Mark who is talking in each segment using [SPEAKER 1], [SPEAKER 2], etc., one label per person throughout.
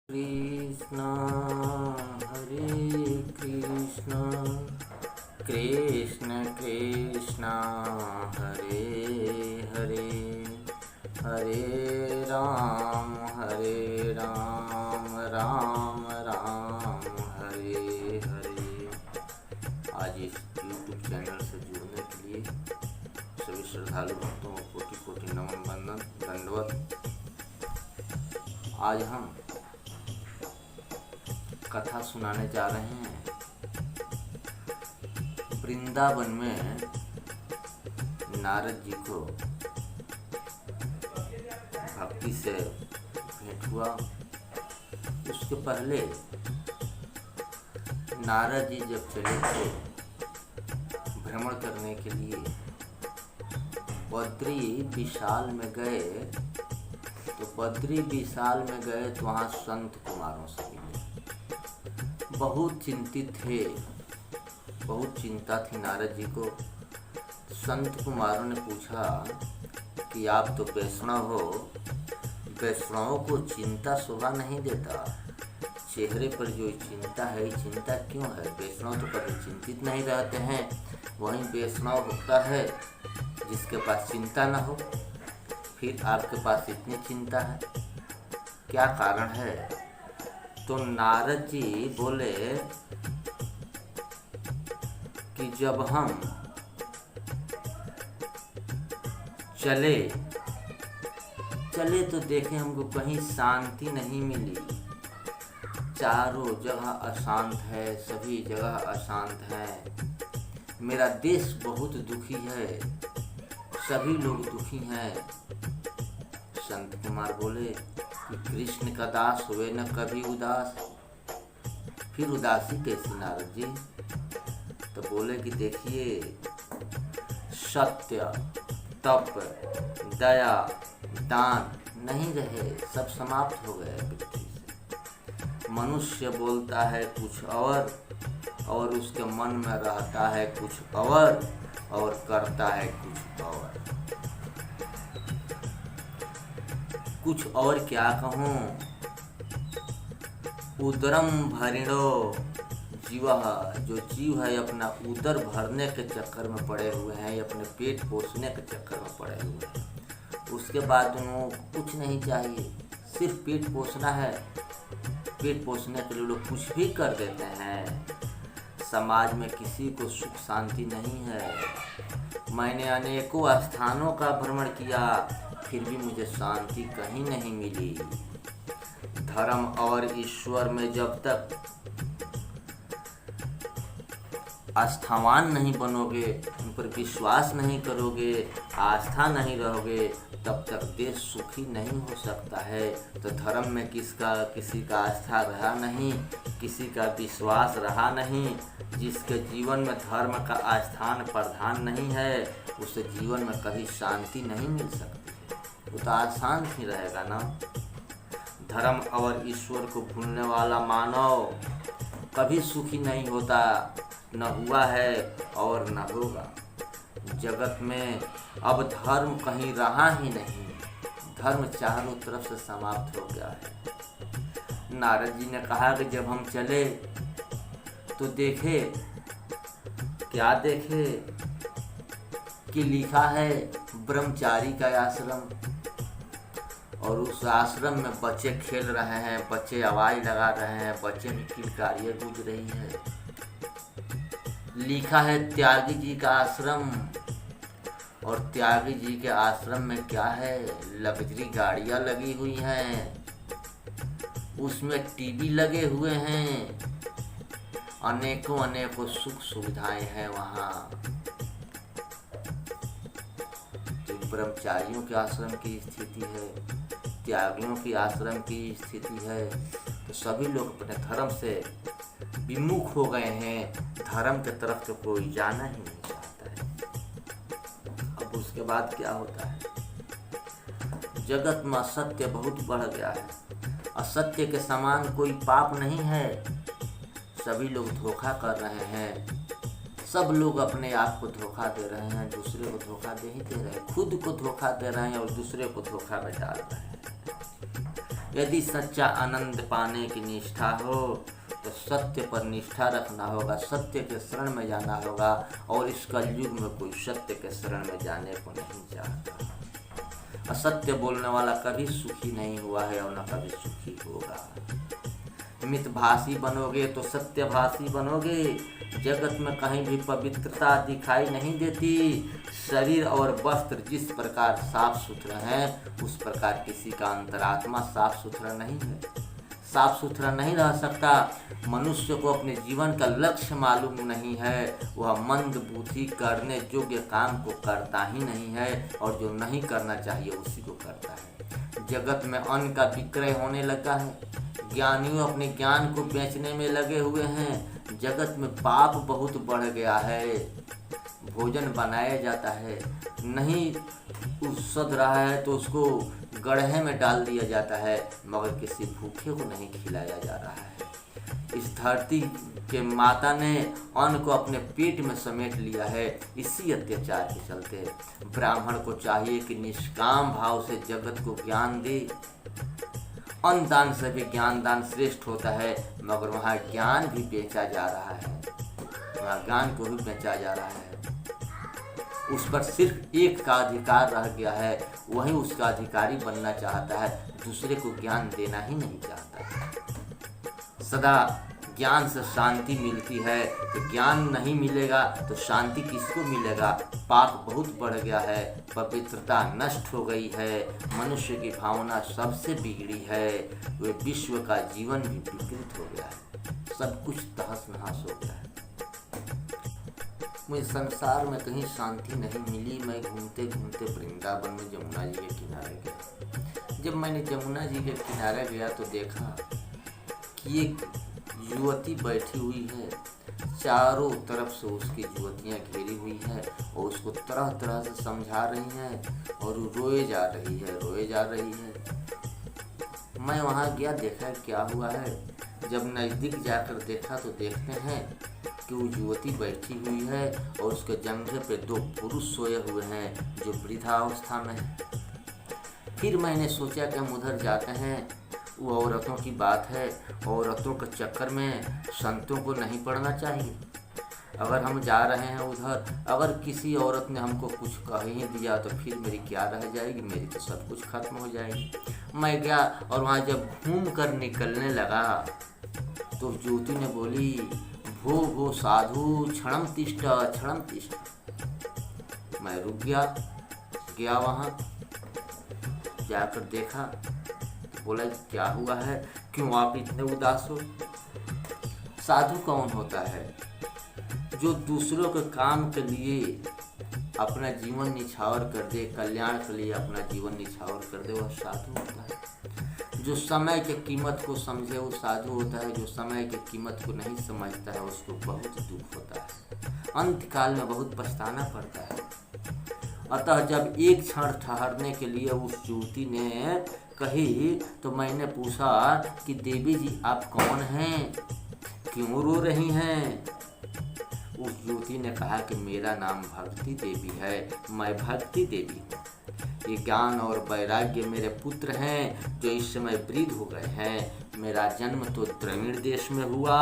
[SPEAKER 1] कृष्ण हरे कृष्ण कृष्ण कृष्ण हरे हरे हरे राम राम राम हरे हरे। आज इस YouTube channel से जुड़ने के लिए सभी श्रद्धालु भक्तों को कोटि कोटि नमन वंदन दंडवत। आज हम कथा सुनाने जा रहे हैं। वृंदावन में नारद जी को भक्ति से भेंट हुआ। उसके पहले नारद जी जब चले थे भ्रमण करने के लिए बद्री विशाल में गए, तो बद्री विशाल में गए तो वहाँ संत कुमारों से मिले। बहुत चिंतित थे, बहुत चिंता थी नारद जी को। संत कुमारों ने पूछा कि आप तो वैष्णव हो, वैष्णवों को चिंता शोभा नहीं देता, चेहरे पर जो चिंता है, चिंता क्यों है? वैष्णव तो कभी चिंतित नहीं रहते हैं, वहीं वैष्णव होता है जिसके पास चिंता न हो। फिर आपके पास इतनी चिंता है, क्या कारण है? तो नारद जी बोले कि जब हम चले तो देखे हमको कहीं शांति नहीं मिली। चारों जगह अशांत है, सभी जगह अशांत है। मेरा देश बहुत दुखी है, सभी लोग दुखी हैं। संत कुमार बोले कि कृष्ण का दास हुए न कभी उदास। फिर उदासी कैसी नारद जी? तो बोले कि देखिए, सत्य, तप, दया, दान नहीं रहे, सब समाप्त हो गए पृथ्वी से। मनुष्य बोलता है कुछ और उसके मन में रहता है कुछ और करता है कुछ और। कुछ और क्या कहूँ? उदरम भरिणो जीवः, जो जीव है अपना उदर भरने के चक्कर में पड़े हुए हैं, अपने पेट पोषने के चक्कर में पड़े हुए हैं। उसके बाद उनको कुछ नहीं चाहिए, सिर्फ पेट पोषना है। पेट पोषने के लिए लोग कुछ भी कर देते हैं। समाज में किसी को सुख शांति नहीं है। मैंने अनेकों स्थानों का भ्रमण किया, फिर भी मुझे शांति कहीं नहीं मिली। धर्म और ईश्वर में जब तक आस्थावान नहीं बनोगे, उन पर विश्वास नहीं करोगे, आस्था नहीं रहोगे, तब तक देश सुखी नहीं हो सकता है। तो धर्म में किसी का आस्था रहा नहीं, किसी का विश्वास रहा नहीं। जिसके जीवन में धर्म का आस्थान प्रधान नहीं है, उसे जीवन में कभी शांति नहीं मिल सकती। वो तो आसान ही रहेगा ना। धर्म और ईश्वर को भूलने वाला मानव कभी सुखी नहीं होता, न हुआ है और न होगा। जगत में अब धर्म कहीं रहा ही नहीं, धर्म चारों तरफ से समाप्त हो गया है। नारद जी ने कहा कि जब हम चले तो देखे, क्या देखे कि लिखा है ब्रह्मचारी का आश्रम, और उस आश्रम में बच्चे खेल रहे हैं, बच्चे आवाज लगा रहे हैं, बच्चे की किलकारियाँ गूंज रही है। लिखा है त्यागी जी का आश्रम, और त्यागी जी के आश्रम में क्या है? लग्जरी गाड़ियाँ लगी हुई हैं, उसमें टीवी लगे हुए हैं, अनेकों सुख सुविधाएं हैं वहाँ। तो ब्रह्मचारियों के आश्रम की स्थिति है, त्यागियों की आश्रम की स्थिति है। तो सभी लोग अपने धर्म से विमुख हो गए हैं, धर्म की तरफ तो कोई जाना ही नहीं चाहता है। अब उसके बाद क्या होता है? जगत में असत्य बहुत बढ़ गया है। असत्य के समान कोई पाप नहीं है। सभी लोग धोखा कर रहे हैं, सब लोग अपने आप को धोखा दे रहे हैं, दूसरे को धोखा दे ही दे रहे हैं, खुद को धोखा दे रहे हैं और दूसरे को धोखा में डाल रहे हैं। यदि सच्चा आनंद पाने की निष्ठा हो तो सत्य पर निष्ठा रखना होगा, सत्य के शरण में जाना होगा। और इस कलयुग में कोई सत्य के शरण में जाने को नहीं चाहता। असत्य बोलने वाला कभी सुखी नहीं हुआ है और न कभी सुखी होगा। मितभाषी बनोगे तो सत्यभाषी बनोगे। जगत में कहीं भी पवित्रता दिखाई नहीं देती। शरीर और वस्त्र जिस प्रकार साफ सुथरा है, उस प्रकार किसी का अंतरात्मा साफ सुथरा नहीं है, साफ सुथरा नहीं रह सकता। मनुष्य को अपने जीवन का लक्ष्य मालूम नहीं है, वह मंद बुद्धि करने योग्य काम को करता ही नहीं है और जो नहीं करना चाहिए उसी को करता है। जगत में अन्न का विक्रय होने लगा है, ज्ञानियों अपने ज्ञान को बेचने में लगे हुए हैं। जगत में पाप बहुत बढ़ गया है। भोजन बनाया जाता है, नहीं सध रहा है तो उसको गड्ढे में डाल दिया जाता है, मगर किसी भूखे को नहीं खिलाया जा रहा है। इस धरती के माता ने अन्न को अपने पेट में समेट लिया है। इसी अत्याचार के चलते ब्राह्मण को चाहिए कि निष्काम भाव से जगत को ज्ञान दे। अन्न दान से भी ज्ञान दान श्रेष्ठ होता है, मगर वहाँ ज्ञान भी बेचा जा रहा है, वहाँ ज्ञान को भी बेचा जा रहा है। उस पर सिर्फ एक का अधिकार रह गया है, वही उसका अधिकारी बनना चाहता है, दूसरे को ज्ञान देना ही नहीं चाहता। सदा ज्ञान से शांति मिलती है, तो ज्ञान नहीं मिलेगा तो शांति किसको मिलेगा। पाप बहुत बढ़ गया है, पवित्रता नष्ट हो गई है, मनुष्य की भावना सबसे बिगड़ी है, वे विश्व का जीवन भी विकृत हो गया है, सब कुछ तहस नहस हो गया है। मुझे संसार में कहीं शांति नहीं मिली। मैं घूमते घूमते वृंदावन में जमुना जी के किनारे गया। जब मैंने जमुना जी के किनारे गया तो देखा कि एक युवती बैठी हुई है, चारों तरफ से उसकी युवतियाँ घेरी हुई हैं और उसको तरह तरह से समझा रही हैं और वो रोए जा रही है। मैं वहाँ गया, देखा क्या हुआ है। जब नज़दीक जाकर देखा तो देखते हैं कि वो युवती बैठी हुई है और उसके जंघे पे दो पुरुष सोए हुए हैं जो वृद्धावस्था में है। फिर मैंने सोचा कि हम उधर जाते हैं, वो औरतों की बात है, औरतों के चक्कर में संतों को नहीं पड़ना चाहिए। अगर हम जा रहे हैं उधर, अगर किसी औरत ने हमको कुछ कह ही दिया तो फिर मेरी क्या रह जाएगी, मेरी तो सब कुछ खत्म हो जाएगी। मैं गया और वहाँ जब घूम कर निकलने लगा तो ज्योति ने बोली, भो भो साधु क्षणम तिष्ठ क्षणम तिष्ठ। मैं रुक गया वहाँ जाकर देखा, बोला क्या हुआ है, क्यों आप इतने उदास हो। साधु कौन होता है? जो दूसरों के काम के लिए अपना जीवन निछावर कर दे, कल्याण के लिए अपना जीवन निछावर कर दे, वह साधु होता है। जो समय के कीमत को समझे वो साधु होता है, जो समय की कीमत को नहीं समझता है उसको बहुत दुख होता है, अंत काल में बहुत पछताना पड़ता है। अतः जब एक क्षण ठहरने के लिए उस युवती ने कही तो मैंने पूछा कि देवी जी आप कौन हैं, क्यों रो रही हैं। उस युवती ने कहा कि मेरा नाम भक्ति देवी है, मैं भक्ति देवी हूँ। ये ज्ञान और वैराग्य मेरे पुत्र हैं जो इस समय वृद्ध हो गए हैं। मेरा जन्म तो द्रविड़ देश में हुआ,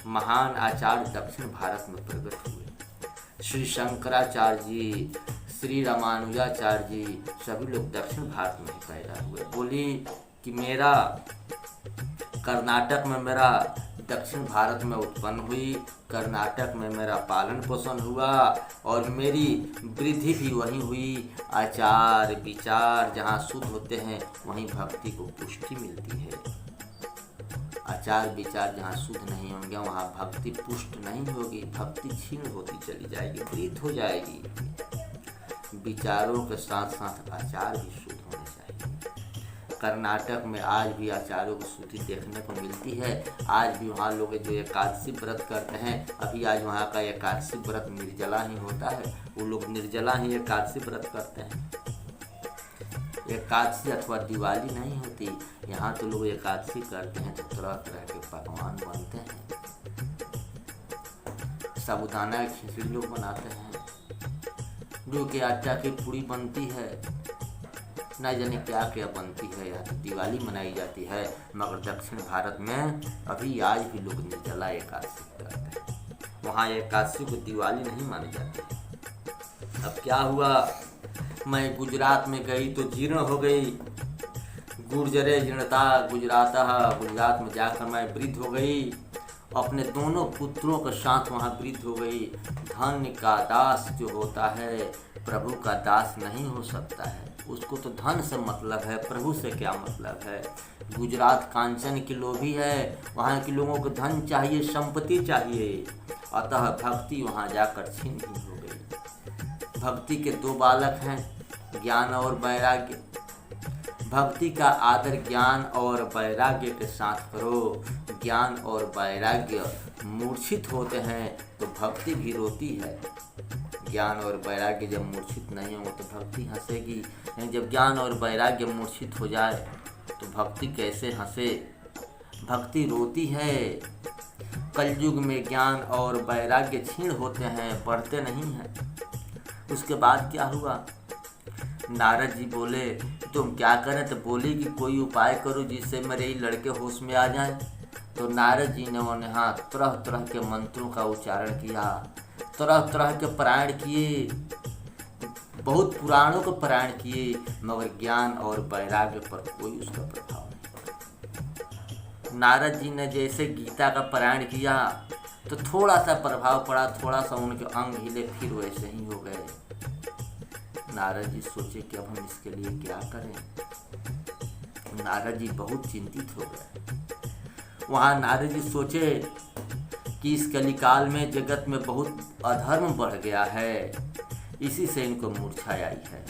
[SPEAKER 1] महान आचार्य दक्षिण भारत में प्रकट हुए। श्री शंकराचार्य जी, श्री रामानुजाचार्य जी, सभी लोग दक्षिण भारत में ही पैदा हुए। बोली कि मेरा कर्नाटक में, मेरा दक्षिण भारत में उत्पन्न हुई, कर्नाटक में मेरा पालन पोषण हुआ और मेरी वृद्धि भी वहीं हुई। आचार विचार जहाँ शुद्ध होते हैं वहीं भक्ति को पुष्टि मिलती है। आचार विचार जहाँ शुद्ध नहीं होंगे वहाँ भक्ति पुष्ट नहीं होगी, भक्ति क्षीण होती चली जाएगी, वृद्ध हो जाएगी। विचारों के साथ साथ आचार भी शुद्ध होने चाहिए। कर्नाटक में आज भी आचार्यों की शुद्धि देखने को मिलती है। आज भी वहाँ लोग जो एकादशी व्रत करते हैं, अभी आज वहाँ का एकादशी व्रत निर्जला ही होता है, वो लोग निर्जला ही एकादशी व्रत करते हैं। एकादशी अथवा दिवाली नहीं होती, यहाँ तो लोग एकादशी करते हैं तो तरह तरह के पकवान बनते हैं। साबूदाना की खिचड़ी लोग बनाते हैं, जो कि आटा की पूड़ी बनती है, न जाने क्या क्या बनती है। यहाँ तो दिवाली मनाई जाती है, मगर दक्षिण भारत में अभी आज भी लोग निर्जला एकादशी करते हैं। वहाँ एकादशी को दिवाली नहीं मानी जाती। अब क्या हुआ, मैं गुजरात में गई तो जीर्ण हो गई। गुर्जरे जीर्णता गुजरात में जाकर मैं वृद्ध हो गई। अपने दोनों पुत्रों के साथ वहाँ वृद्ध हो गई। धन का दास जो होता है प्रभु का दास नहीं हो सकता है। उसको तो धन से मतलब है, प्रभु से क्या मतलब है। गुजरात कांचन की लोभी है, वहाँ के लोगों को धन चाहिए, संपत्ति चाहिए। अतः भक्ति वहाँ जाकर छीन हो गई। भक्ति के दो बालक हैं, ज्ञान और वैराग्य। भक्ति का आदर ज्ञान और वैराग्य के साथ करो। ज्ञान और वैराग्य मूर्छित होते हैं तो भक्ति भी रोती है। ज्ञान और वैराग्य जब मूर्छित नहीं हो तो भक्ति हंसेगी। जब ज्ञान और वैराग्य मूर्छित हो जाए तो भक्ति कैसे हंसे। भक्ति रोती है। कलयुग में ज्ञान और वैराग्य क्षीण होते हैं, बढ़ते नहीं हैं। उसके बाद क्या हुआ, नारद जी बोले तुम क्या करें, तो बोली कि कोई उपाय करो जिससे मेरे ये लड़के होश में आ जाएं। तो नारद जी ने उन्हें तरह तरह के मंत्रों का उच्चारण किया, तरह तरह के पारायण किए, बहुत पुराणों के पारायण किए, मगर ज्ञान और वैराग्य पर कोई उसका प्रभाव नहीं। नारद जी ने जैसे गीता का पारायण किया तो थोड़ा सा प्रभाव पड़ा, थोड़ा सा उनके अंग हिले, फिर वैसे ही हो गए। नारद जी सोचे कि अब हम इसके लिए क्या करें। नारद जी बहुत चिंतित हो गए। वहाँ नारद जी सोचे कि इस कलिकाल में जगत में बहुत अधर्म बढ़ गया है, इसी से इनको मूर्छा आई है।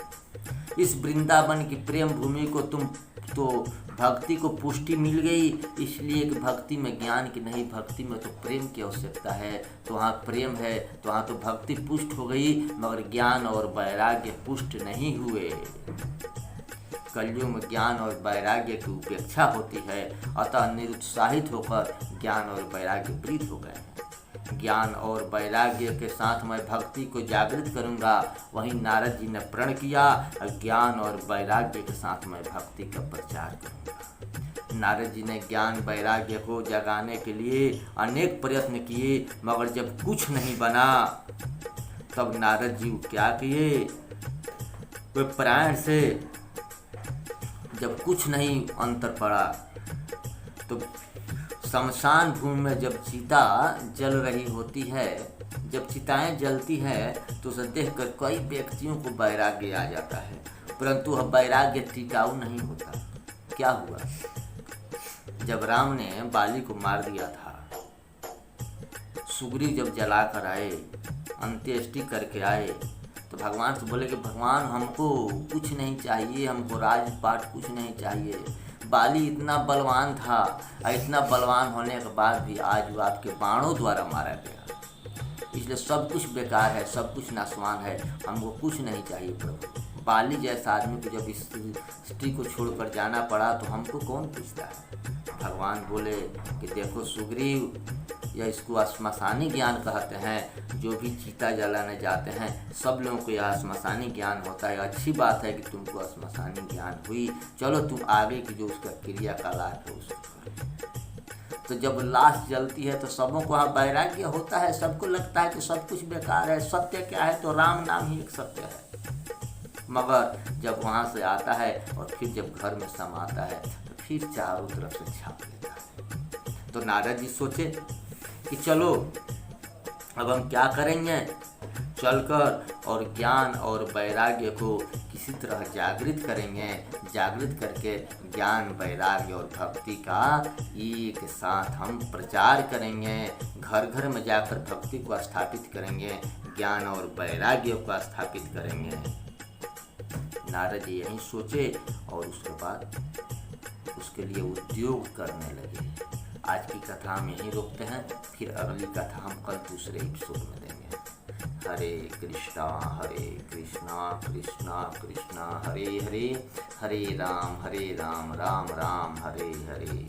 [SPEAKER 1] इस वृंदावन की प्रेम भूमि को तुम तो भक्ति को पुष्टि मिल गई, इसलिए कि भक्ति में ज्ञान की नहीं, भक्ति में तो प्रेम की आवश्यकता है। तो वहाँ प्रेम है तो वहाँ तो भक्ति पुष्ट हो गई, मगर ज्ञान और वैराग्य पुष्ट नहीं हुए। कलयुग में ज्ञान और वैराग्य की उपेक्षा होती है, अतः निरुत्साहित होकर ज्ञान और वैराग्य वृद्ध हो गए। ज्ञान और वैराग्य के साथ मैं भक्ति को जागृत करूंगा। वहीं नारद जी ने प्रण किया, ज्ञान और वैराग्य के साथ मैं भक्ति का प्रचार करूंगा। नारद जी ने ज्ञान वैराग्य को जगाने के लिए अनेक प्रयत्न किए, मगर जब कुछ नहीं बना तब नारद जी क्या किए, वे पारायण से जब कुछ नहीं अंतर पड़ा तो शमशान भूमि में जब चिता जल रही होती है, जब चिताएं जलती है तो उसे देखकर कई व्यक्तियों को वैराग्य आ जाता है, परंतु वह वैराग्य टिकाऊ नहीं होता। क्या हुआ, जब राम ने बाली को मार दिया था, सुग्रीव जब जला कर आए, अंत्येष्टि करके आए, तो भगवान से बोले कि भगवान हमको कुछ नहीं चाहिए, हमको राजपाट कुछ नहीं चाहिए। बाली इतना बलवान था, इतना बलवान होने के बाद भी आज वो आपके बाणों द्वारा मारा गया, इसलिए सब कुछ बेकार है, सब कुछ नाशवान है, हमको कुछ नहीं चाहिए प्रभु। बाली जैसा आदमी को जब इस स्त्री को छोड़कर जाना पड़ा तो हमको कौन पूछता है। भगवान बोले कि देखो सुग्रीव, या इसको श्मशानी ज्ञान कहते हैं, जो भी चीता जलाने जाते हैं सब लोगों को यह श्मशानी ज्ञान होता है। अच्छी बात है कि तुमको श्मशानी ज्ञान हुई, चलो तुम आगे की जो उसका क्रियाकलाप है उसको करो। तो जब लाश जलती है तो सबों को वहाँ वैराग्य होता है, सबको लगता है कि सब कुछ बेकार है, सत्य क्या है, तो राम नाम ही एक सत्य है। मगर जब वहाँ से आता है और फिर जब घर में समाता है तो फिर चारों तरफ से छाप लेता है। तो नारद जी सोचे कि चलो अब हम क्या करेंगे, चलकर और ज्ञान और वैराग्य को किसी तरह जागृत करेंगे। जागृत करके ज्ञान वैराग्य और भक्ति का एक साथ हम प्रचार करेंगे। घर घर में जाकर भक्ति को स्थापित करेंगे, ज्ञान और वैराग्य को स्थापित करेंगे। नारद जी यही सोचे और उसके बाद उसके लिए उद्योग करने लगे। आज की कथा हम यहीं रोकते हैं, फिर अगली कथा हम कल दूसरे एपिसोड में देंगे। हरे कृष्णा कृष्णा कृष्णा हरे हरे, हरे राम राम राम हरे हरे।